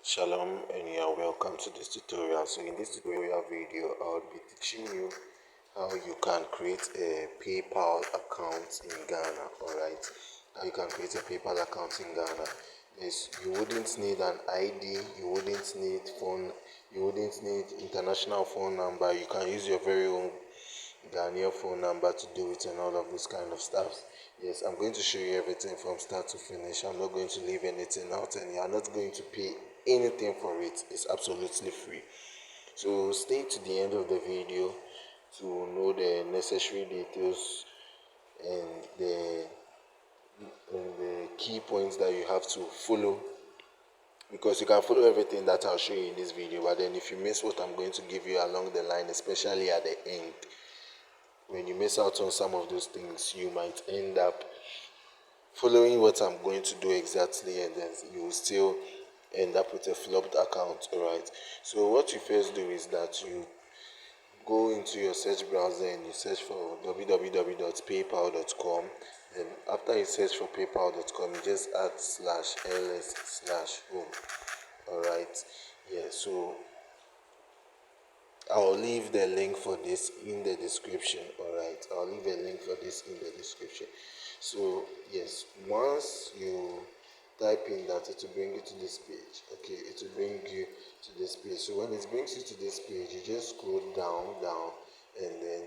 Shalom and you are welcome to this tutorial. So in this tutorial video I'll be teaching you how you can create a PayPal account in Ghana. Alright, how you can create a PayPal account in Ghana. Yes, you wouldn't need an ID, you wouldn't need phone, you wouldn't need international phone number. You can use your very own Ghanaian phone number to do it and all of this kind of stuff. Yes, I'm going to show you everything from start to finish. I'm not going to leave anything out and you are not going to pay anything for it. It's absolutely free. So stay to the end of the video to know the necessary details and the key points that you have to follow, because you can follow everything that I'll show you in this video, but then if you miss what I'm going to give you along the line, especially at the end, when you miss out on some of those things, you might end up following what I'm going to do exactly, and then you will still end up with a flopped account. Alright, so what you first do is that you go into your search browser and you search for www.paypal.com. and after you search for paypal.com, you just add /ls/home. Alright, yeah, so I'll leave the link for this in the description. Alright, I'll leave a link for this in the description. So yes, once you type in that, it will bring you to this page. Okay, it will bring you to this page. So when it brings you to this page, you just scroll down, and then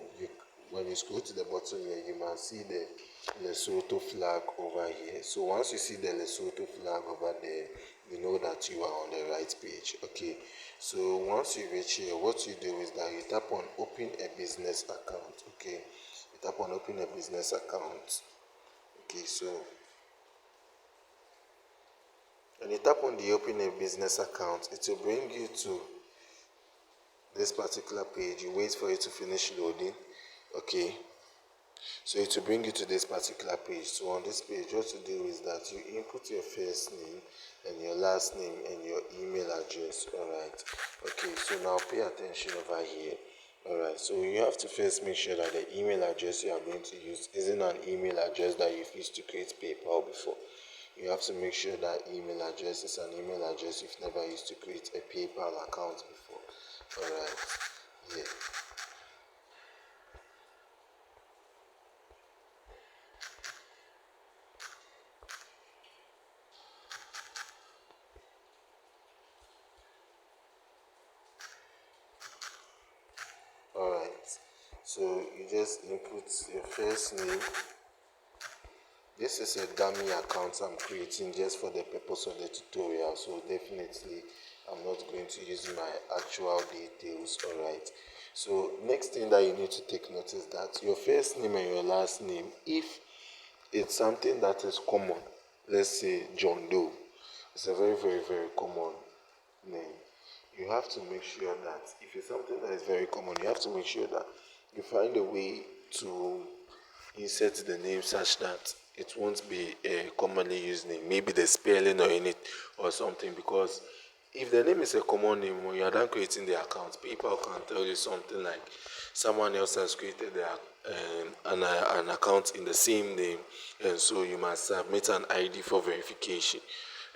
when you scroll to the bottom here, you might see the Lesotho flag over here. So once you see the Lesotho flag over there, you know that you are on the right page. Okay, so once you reach here, what you do is that you tap on open a business account. Okay, you tap on open a business account. Okay, so when you tap on the open a business account, it will bring you to this particular page. You wait for it to finish loading. Okay, so it will bring you to this particular page. So on this page, what you do is that you input your first name and your last name and your email address. Alright, okay, so now pay attention over here. Alright, so you have to first make sure that the email address you are going to use isn't an email address that you've used to create PayPal before. You have to make sure that email address is an email address you've never used to create a PayPal account before. Alright, yeah. Alright, so you just input your first name. This is a dummy account I'm creating just for the purpose of the tutorial, so definitely I'm not going to use my actual details. Alright, so next thing that you need to take note is that your first name and your last name, if it's something that is common, let's say John Doe, it's a very common name. You have to make sure that if it's something that is very common, you have to make sure that you find a way to insert the name such that it won't be a commonly used name, maybe the spelling or in it or something. Because if the name is a common name, when you are done creating the account, people can tell you something like someone else has created an account in the same name, and so you must submit an ID for verification,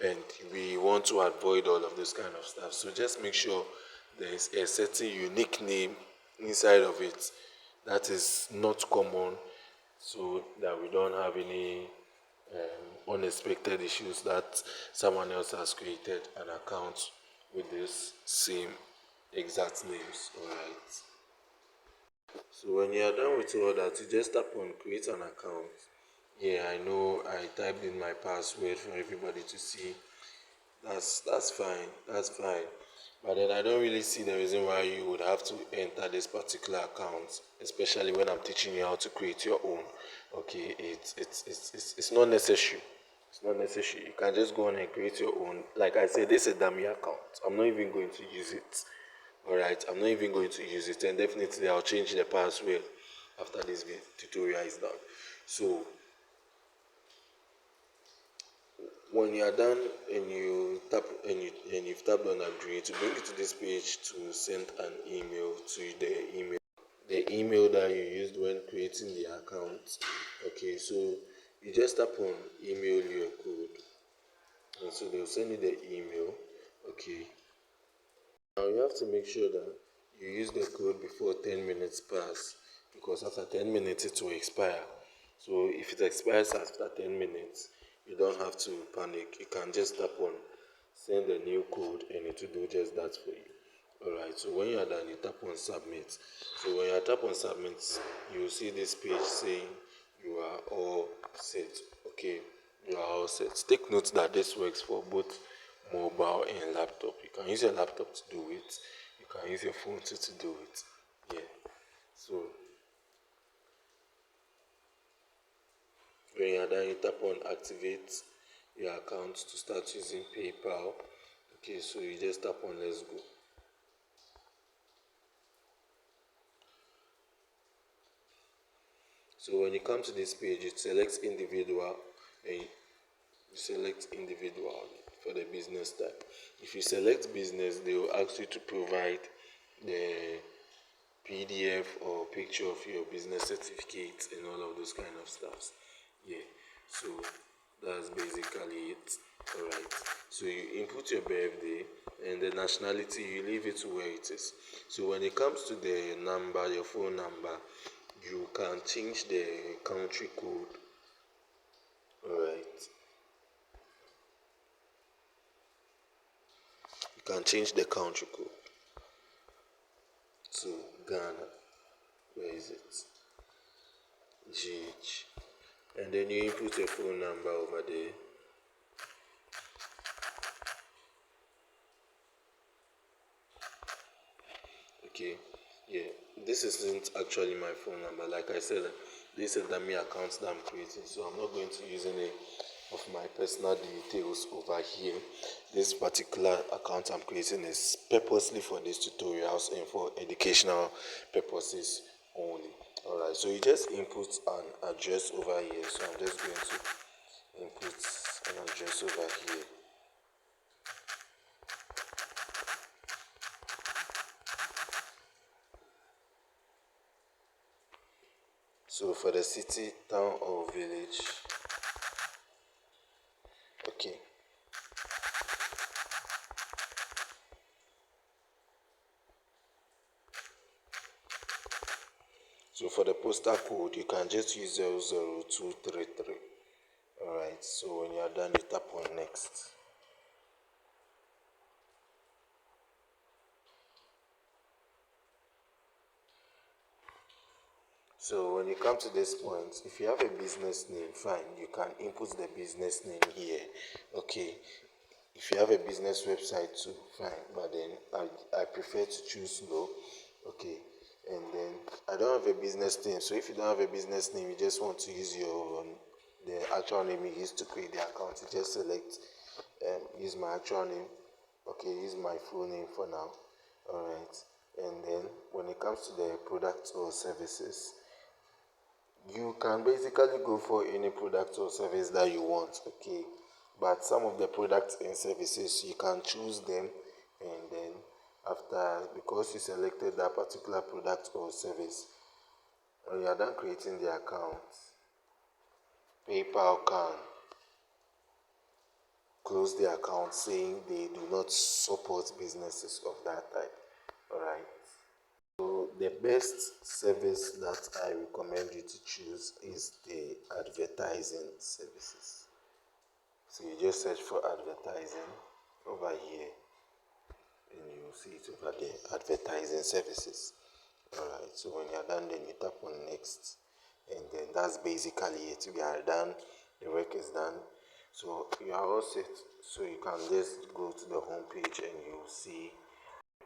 and we want to avoid all of this kind of stuff. So just make sure there is a certain unique name inside of it that is not common, so that we don't have any unexpected issues that someone else has created an account with this same exact names. Alright, so when you are done with all that, you just tap on create an account. Yeah, I know I typed in my password for everybody to see. That's fine, but then I don't really see the reason why you would have to enter this particular account, especially when I'm teaching you how to create your own. Okay, it's not necessary. It's not necessary. You can just go on and create your own. Like I said, this is a dummy account. I'm not even going to use it. Alright, I'm not even going to use it, and definitely I'll change the password after this tutorial is done. So when you are done and you tap and you've tapped on agree, to bring you to this page to send an email to the email that you used when creating the account. Okay, so you just tap on email your code, and so they'll send you the email. Okay, you have to make sure that you use the code before 10 minutes pass, because after 10 minutes it will expire. So if it expires after 10 minutes, you don't have to panic. You can just tap on send a new code and it will do just that for you. Alright, so when you are done, you tap on submit. So when you tap on submit, you will see this page saying you are all set. Okay, you are all set. Take note that this works for both mobile and laptop. You can use your laptop to do it. You can use your phone to do it. Yeah. So when you are done, you tap on activate your account to start using PayPal. Okay, so you just tap on let's go. So when you come to this page, you select individual and you select individual for the business type. If you select business, they will ask you to provide the PDF or picture of your business certificate and all of those kind of stuff. Yeah, so that's basically it. Alright, so you input your birthday and the nationality, you leave it where it is. So when it comes to the number, your phone number, you can change the country code. Alright, you can change the country code to Ghana. Where is it? GH. And then you input your phone number over there. Okay, yeah, this isn't actually my phone number. Like I said, this is a dummy account that I'm creating, so I'm not going to use any of my personal details over here. This particular account I'm creating is purposely for these tutorials and for educational purposes only. Alright, so you just input an address over here. So I'm just going to input an address over here. So for the city, town or village, okay. So for the postal code, you can just use 00233. Alright, so when you are done, you tap on next. So when you come to this point, if you have a business name, fine, you can input the business name here. Okay, if you have a business website too, fine, but then I prefer to choose no. Okay, and then I don't have a business name, so if you don't have a business name, you just want to use your the actual name you used to create the account, you just select use my actual name. Okay, use my full name for now. Alright, and then when it comes to the products or services, you can basically go for any product or service that you want. Okay, but some of the products and services you can choose them, and then after, because you selected that particular product or service, when you are done creating the account, PayPal can close the account saying they do not support businesses of that type. Alright, so the best service that I recommend you to choose is the advertising services. So you just search for advertising over here and you will see it over there, advertising services. Alright, so when you're done, then you tap on next, and then that's basically it. We are done, the work is done. So you are all set. So you can just go to the home page and you'll see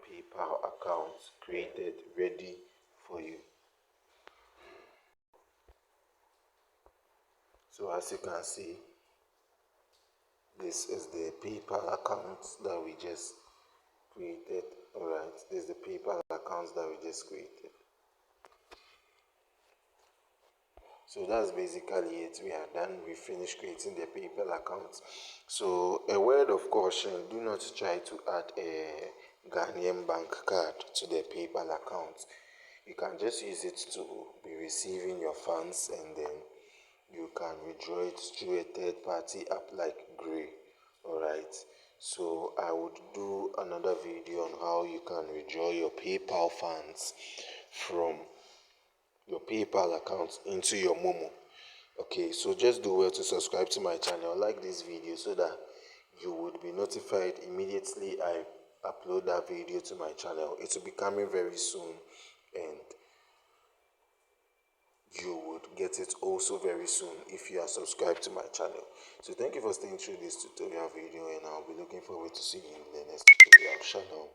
PayPal account created, ready for you. So as you can see, this is the PayPal account that we just created. Alright, this is the PayPal account that we just created. So that's basically it. We are done. We finished creating the PayPal account. So a word of caution, do not try to add a Ghanaian bank card to the PayPal account. You can just use it to be receiving your funds, and then you can withdraw it through a third party app like Grey. Alright, So I would do another video on how you can withdraw your PayPal funds from your PayPal account into your Momo. Okay, so just do well to subscribe to my channel, like this video so that you would be notified immediately I upload that video to my channel. It will be coming very soon, and you would get it also very soon if you are subscribed to my channel. So thank you for staying through this tutorial video, and I'll be looking forward to seeing you in the next tutorial. Shalom.